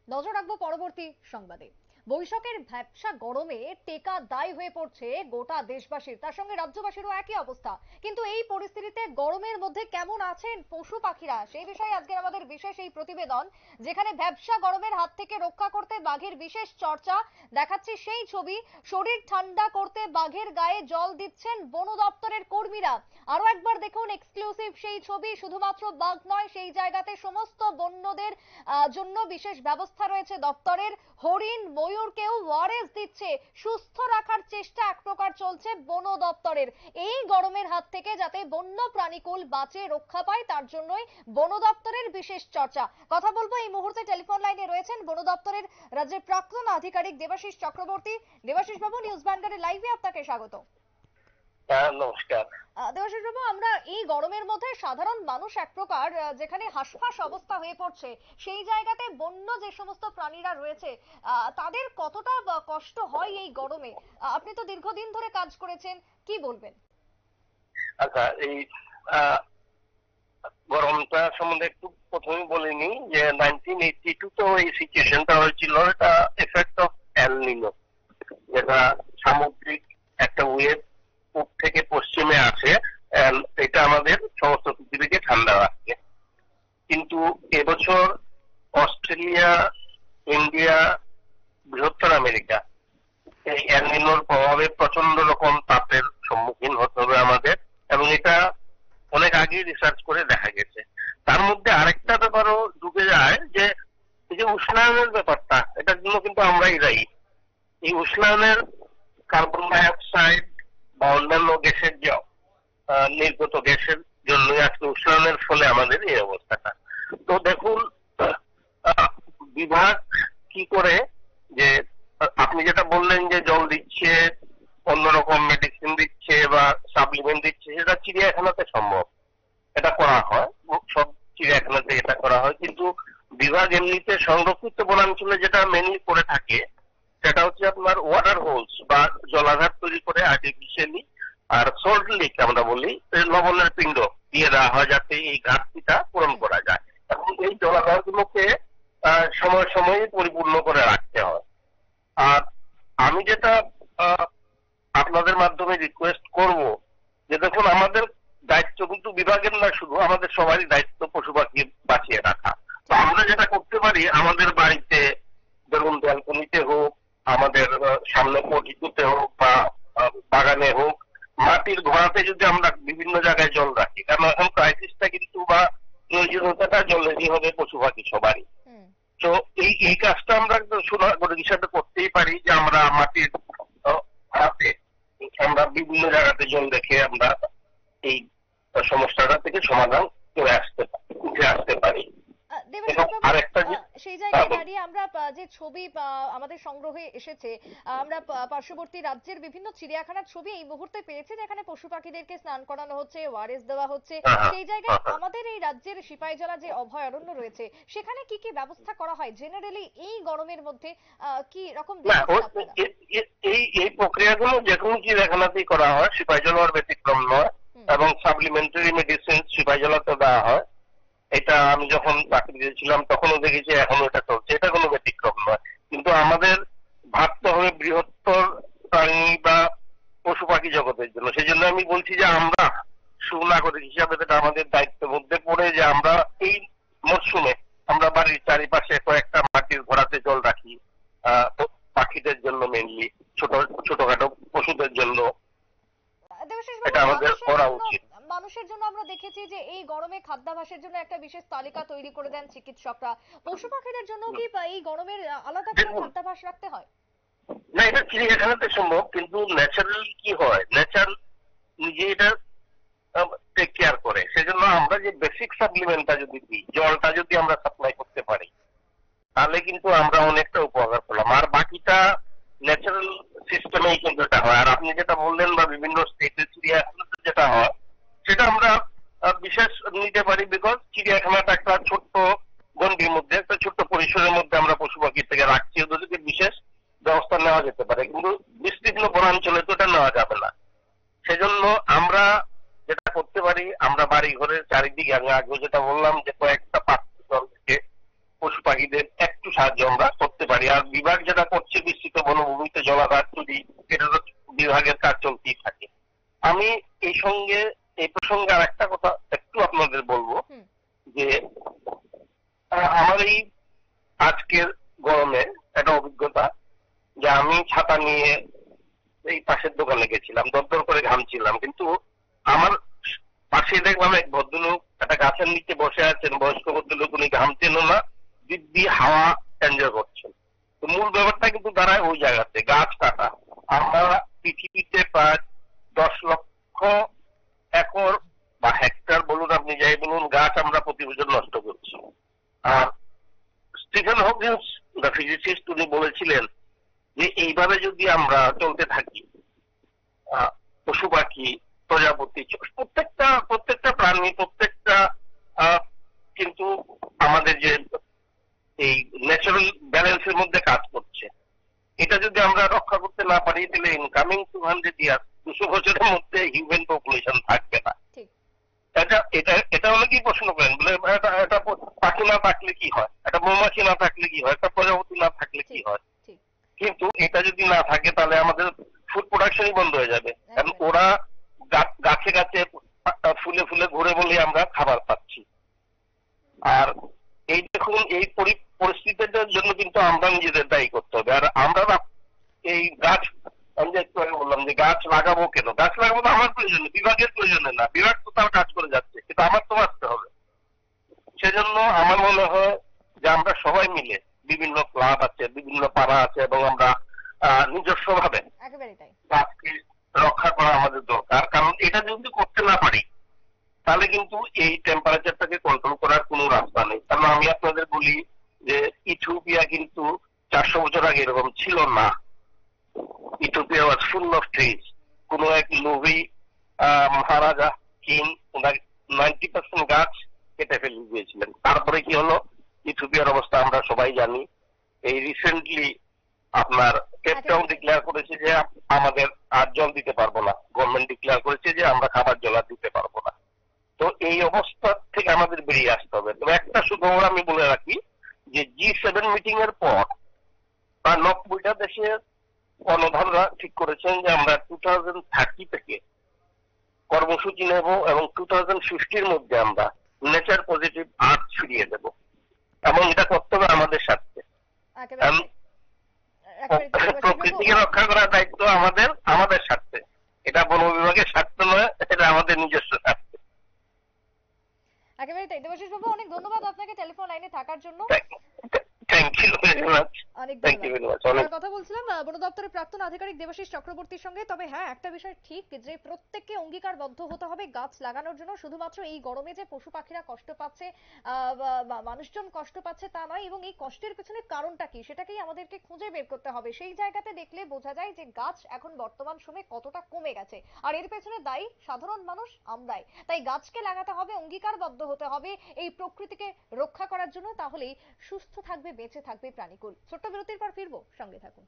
নজর রাখবো পরবর্তী সংবাদে। বৈশাখের ভ্যাপসা গরমে টেকা দায় হয়ে পড়ছে গোটা দেশবাসীর, তার সঙ্গে রাজ্যবাসীরও একই অবস্থা। কিন্তু এই পরিস্থিতিতে গরমের মধ্যে কেমন আছেন পশু পাখিরা, সেই বিষয়ে আজকের আমাদের বিশেষ এই প্রতিবেদন, যেখানে ভ্যাপসা গরমের হাত থেকে রক্ষা করতে বাঘের বিশেষ চর্চা। দেখাচ্ছি সেই ছবি। শরীর ঠান্ডা করতে বাঘের গায়ে জল দিচ্ছেন বন দপ্তরের কর্মীরা। আরো একবার দেখুন এক্সক্লুসিভ সেই ছবি। শুধুমাত্র বাঘ নয়, সেই জায়গাতে সমস্ত বন্যদের জন্য বিশেষ ব্যবস্থা রয়েছে দপ্তরের। হরিণ, ময়ূরকেও ওআরএস দিচ্ছে, সুস্থ রাখার চেষ্টা এক প্রকার চলছে বন দপ্তরের। এই গরমের হাত থেকে যাতে বন্য প্রাণীকুল বাঁচে, রক্ষা পায়, তার জন্যই বন দপ্তরের বিশেষ চর্চা। কথা বলবো এই মুহূর্তে টেলিফোন লাইনে রয়েছেন বন দপ্তরের রাজ্যের প্রাক্তন আধিকারিক দেবাশিস চক্রবর্তী। দেবাশিস বাবু, নিউজ ভান্ডারের লাইভে আপনাকে স্বাগত। নমস্কার। দেবাশিস বাবু, আমরা এই গরমের মধ্যে সাধারণ মানুষ এক প্রকার যেখানে হাঁসফাঁস অবস্থা হয়ে পড়ছে, সেই জায়গাতে বন্য যে সমস্ত প্রাণীরা রয়েছে তাদের কতটা কষ্ট হয় এই গরমে? আপনি তো দীর্ঘদিন ধরে কাজ করেছেন, কি বলবেন? আচ্ছা, এই গরমটা সম্বন্ধে একটু প্রথমে বলিনি যে 1982 তো এই সিচুয়েশনটা হয়েছিল, এটা এফেক্ট অফ এল নিনো, যেটা সামুদ্রিক একটা ওয়েভ পূব থেকে পশ্চিমে আসে। এটা আমাদের সমস্ত পৃথিবীকে ঠান্ডা রাখছে। কিন্তু এবছর অস্ট্রেলিয়া, ইন্ডিয়া, বৃহত্তর আমেরিকা এই এল নিনোর প্রভাবে প্রচন্ড রকম তাপের সম্মুখীন হতে হবে আমাদের, এবং এটা অনেক আগেই রিসার্চ করে দেখা গেছে। তার মধ্যে আরেকটা ব্যাপারও ঢুকে যায় যে এই যে উষ্ণায়নের ব্যাপারটা, এটার জন্য কিন্তু আমরাই দায়ী। এই উষ্ণায়নের কার্বন ডাই অক্সাইড বা অন্যান্য গ্যাসের যে নির্গত গ্যাসের জন্যই আজকে উষ্ণায়নের ফলে আমাদের এই অবস্থাটা। তো দেখুন, বিভাগ কি করে যে আপনি যেটা বললেন যে জল দিচ্ছে, অন্যরকম মেডিসিন দিচ্ছে বা সাপ্লিমেন্ট দিচ্ছে, সেটা চিড়িয়াখানাতে সম্ভব, এটা করা হয়, সব চিড়িয়াখানাতে এটা করা হয়। কিন্তু বিভাগ এমনিতে সংরক্ষিত বনাঞ্চলে যেটা মেনলি করে থাকে সেটা হচ্ছে আপনার ওয়াটার হোলস বা জলাধার তৈরি করে আর্টিফিশিয়ালি, আর সল্ট লেক আমরা বলি, লবণের পিণ্ড দিয়ে দেওয়া হয় যাতে এই ঘাটতিটা পূরণ করা যায়। এবং এই জলাধারগুলোকে সময় সময়ে পরিপূর্ণ করে রাখতে হয়। আর আমি যেটা আপনাদের মাধ্যমে রিকোয়েস্ট করব যে দেখুন, আমাদের দায়িত্ব কিন্তু বিভাগের না, শুধু আমাদের সবারই দায়িত্ব পশু পাখি বাঁচিয়ে রাখা। তো আমরা যেটা করতে পারি, আমাদের বাড়িতে ধরুন ব্যালকনিতে হোক, আমাদের সামনে পটিতে হোক বা বাগানে হোক, মাটির ঘোড়াতে যদি আমরা বিভিন্ন জায়গায় জল রাখি, কারণ এখন ক্রাইসিসটা কিন্তু বা প্রয়োজনীয়তাটা জলেরই হবে পশু পাখি সবারই। তো এই কাজটা আমরা সুনাগরিক হিসাবে করতেই পারি যে আমরা মাটির ঘোড়াতে আমরা বিভিন্ন জায়গাতে জল রেখে আমরা এই সমস্যাটা থেকে সমাধান করে উঠে আসতে পারি। সেই জায়গায় দাঁড়িয়ে আমরা যে ছবি আমাদের সংগ্রহে এসেছে, আমরা পার্শ্ববর্তী রাজ্যের বিভিন্ন চিড়িয়াখানার ছবি এই মুহূর্তে পেয়েছি, যেখানে পশু পাখিদেরকে স্নান করানো হচ্ছে, ওআরএস দেওয়া হচ্ছে। সেই জায়গায় আমাদের এই রাজ্যের সিপাহীজলা যে অভয়ারণ্য রয়েছে, সেখানে কি কি ব্যবস্থা করা হয় জেনারেলি এই গরমের মধ্যে? কি রকম এই প্রক্রিয়াগুলো যে কোনো চিড়িয়াখানাতেই করা হয়, সিপাহীজলার ব্যতিক্রম নয়। এবং সাপ্লিমেন্টারি মেডিসিন সিপাহীজলাতে দেওয়া হয়। এটা আমি যখন চাকরি দিয়েছিলাম তখনও দেখেছি, এখনো এটা চলছে, এটা কোনো ব্যতিক্রম নয়। কিন্তু আমাদের ভাবতে হবে বৃহত্তর প্রাণী বা পশু পাখি জগতের জন্য। সেই জন্য আমি বলছি যে আমরা সুনাগরিক হিসাবে এটা আমাদের দায়িত্বের মধ্যে পড়ে যে আমরা এই মরশুমে আমরা বাড়ির চারিপাশে কয়েকটা মাটির ঘোড়াতে জল রাখি, পাখিদের জন্য মেনলি, ছোটখাটো পশুদের জন্য। এটা আমাদের করা উচিত। মানুষের জন্য আমরা দেখেছি যে এই গরমে খাদ্যাভ্যাসের জন্য একটা বিশেষ তালিকা তৈরি করে দেন চিকিৎসকরা। পশু পাখিদের জন্য কি এই গরমের আলাদা করে খাদ্যাভ্যাস রাখতে হয়? না, এটা চিড়িয়াখানাতে সম্ভব, কিন্তু ন্যাচারালি কি হয়, নেচার নিজে এটা টেক কেয়ার করে। সেজন্য আমরা যে বেসিক সাপ্লিমেন্টটা যদি দিই, জলটা যদি আমরা সাপ্লাই করতে পারি, তাহলে কিন্তু আমরা অনেকটা উপকার পেলাম। আর বাকিটা ন্যাচারাল সিস্টেমেই কিন্তু এটা হয়। আর আপনি যেটা বললেন বা বিভিন্ন স্টেটের চিড়িয়াখানাতে যেটা হয়, সেটা আমরা বিশেষ নিতে পারি, বিকজ চিড়িয়াখানাটা একটা ছোট্ট গন্ডির মধ্যে, একটা ছোট্ট পরিসরের মধ্যে আমরা পশু পাখি থেকে রাখছি, ওদেরকে বিশেষ ব্যবস্থা নেওয়া যেতে পারে। কিন্তু বিস্তীর্ণ বনাঞ্চলে তো এটা নেওয়া যাবে না। সেজন্য আমরা যেটা করতে পারি, আমরা বাড়ি ঘরের চারিদিকে, আমি আগেও যেটা বললাম যে কয়েকটা পাত্র জল থেকে পশু পাখিদের একটু সাহায্য আমরা করতে পারি। আর বিভাগ যেটা করছে বিস্তৃত বনভূমিতে জলাধার তৈরি, এটা তো বিভাগের কাজ চলতেই থাকে। আমি এই প্রসঙ্গে আর একটা কথা একটু আপনাদের বলবো যে আমার এই আজকের গরমে একটা অভিজ্ঞতা, যে আমি ছাতা নিয়ে এই পাশের দোকানে গেছিলাম, দরদর করে ঘামছিলাম, কিন্তু আমার পাশে দেখলাম এক ভদ্রলোক একটা গাছের নিচে বসে আছেন, বয়স্ক ভদ্রলোক, উনি ঘামছেনও না, দিব্যি হাওয়া এনজয় করছেন। তো মূল ব্যাপারটা কিন্তু দাঁড়ায় ওই জায়গাতে গাছ কাটা। আমরা পৃথিবীতে প্রায় 10 লক্ষ একর বা হেক্টর বলুন, আপনি যাই বলুন, গাছ আমরা প্রতি বছর নষ্ট করছি। আর স্টিফেন হকিংস দ্য ফিজিসিস্ট, উনি বলেছিলেন যে এইভাবে যদি আমরা চলতে থাকি, পশু পাখি প্রজাপতি প্রত্যেকটা প্রাণী প্রত্যেকটা কিন্তু আমাদের যে এই ন্যাচারাল ব্যালেন্সের মধ্যে কাজ করছে, এটা যদি আমরা রক্ষা করতে না পারি, তাহলে ইনকামিং 200 ইয়ার 200 বছরের মধ্যে হিউম্যান পপুলেশন থাকবে না। এটা এটা এটা অনেকেই প্রশ্ন করেন, বলে এটা পাখি না থাকলে কি হয়, একটা মৌমাছি না থাকলে কি হয়, একটা প্রজাপতি না থাকলে কি হয়। কিন্তু এটা যদি না থাকে তাহলে আমাদের ফুড প্রোডাকশনই বন্ধ হয়ে যাবে, কারণ ওরা গাছে গাছে ফুলে ফুলে ঘুরে বলে আমরা খাবার পাচ্ছি। আর এই দেখুন, এই পরিস্থিতিটার জন্য কিন্তু আমরা নিজেদের দায়ী করতে হবে। আর আমরা এই গাছ, আমি যে একটু আগে বললাম যে গাছ লাগাবো কেন, গাছ লাগাবো তো আমার প্রয়োজনে, বিভাগের প্রয়োজনে না। বিভাগ তো তার কাজ করে যাচ্ছে, কিন্তু আমার তো বাঁচতে হবে। সেজন্য আমার মনে হয় যে আমরা সবাই মিলে, বিভিন্ন ক্লাব আছে, বিভিন্ন পাড়া আছে, এবং আমরা নিজস্ব ভাবে গাছকে রক্ষা করা আমাদের দরকার। কারণ এটা যদি করতে না পারি তাহলে কিন্তু এই টেম্পারেচারটাকে কন্ট্রোল করার কোনো রাস্তা নেই। কারণ আমি আপনাদের বলি যে ইথিওপিয়া কিন্তু 400 বছর আগে এরকম ছিল না। Ethiopia was full of trees. কোন এক লোভী মহারাজা কিং 90% গাছ কেটে ফেলে দিয়েছিলেন। তারপরে কি হলো, ইথিওপিয়ার অবস্থা আমরা সবাই জানি। এই রিসেন্টলি আপনার কেপটাউন ডিক্লেয়ার করেছে যে আমাদের আর জল দিতে পারবো না, গভর্নমেন্ট ডিক্লেয়ার করেছে যে আমরা খাবার জল আর দিতে পারবো না। তো এই অবস্থা থেকে আমাদের বেরিয়ে আসতে হবে। তবে একটা সুখবর আমি বলে রাখি, যে G7 মিটিং এর পর প্রায় 90টা দেশের কর্ণধাররা ঠিক করেছেন যে আমরা 2030 থেকে কর্মসূচি নেব, এবং 2050-র মধ্যে আমরা নেচার পজিটিভ আর্থ ফিরিয়ে দেব, এবং এটা করতে হবে আমাদের স্বার্থে। প্রকৃতিকে রক্ষা করার দায়িত্ব আমাদের স্বার্থে, এটা বন বিভাগের স্বার্থ নয়, এটা আমাদের নিজস্ব স্বার্থে। একেবারে তাই। দেবাশিস বাবু, অনেক ধন্যবাদ আপনাকে টেলিফোন লাইনে থাকার জন্য। Thank you very much. কথা বলছিলাম বন দপ্তরের প্রাক্তন আধিকারিক দেবাশিস চক্রবর্তীর সঙ্গে। তবে হ্যাঁ, একটা বিষয় ঠিক যে প্রত্যেককে অঙ্গীকারবদ্ধ হতে হবে গাছ লাগানোর জন্য। শুধুমাত্র এই গরমে যে পশু পাখিরা কষ্ট পাচ্ছে, মানুষজন কষ্ট পাচ্ছে তা নয়, এবং এই কষ্টের পেছনে কারণটা কি সেটাকেই আমাদেরকে খুঁজে বের করতে হবে। সেই জায়গাতে দেখলে বোঝা যায় যে গাছ এখন বর্তমান সময়ে কতটা কমে গেছে, আর এর পেছনে দায়ী সাধারণ মানুষ, আমরাই। তাই গাছকে লাগাতে হবে, অঙ্গীকারবদ্ধ হতে হবে এই প্রকৃতিকে রক্ষা করার জন্য, তাহলেই সুস্থ থাকবে, বেঁচে থাকবে প্রাণীকুল। ছোট্ট বিরতির পর ফিরবো, সঙ্গে থাকুন।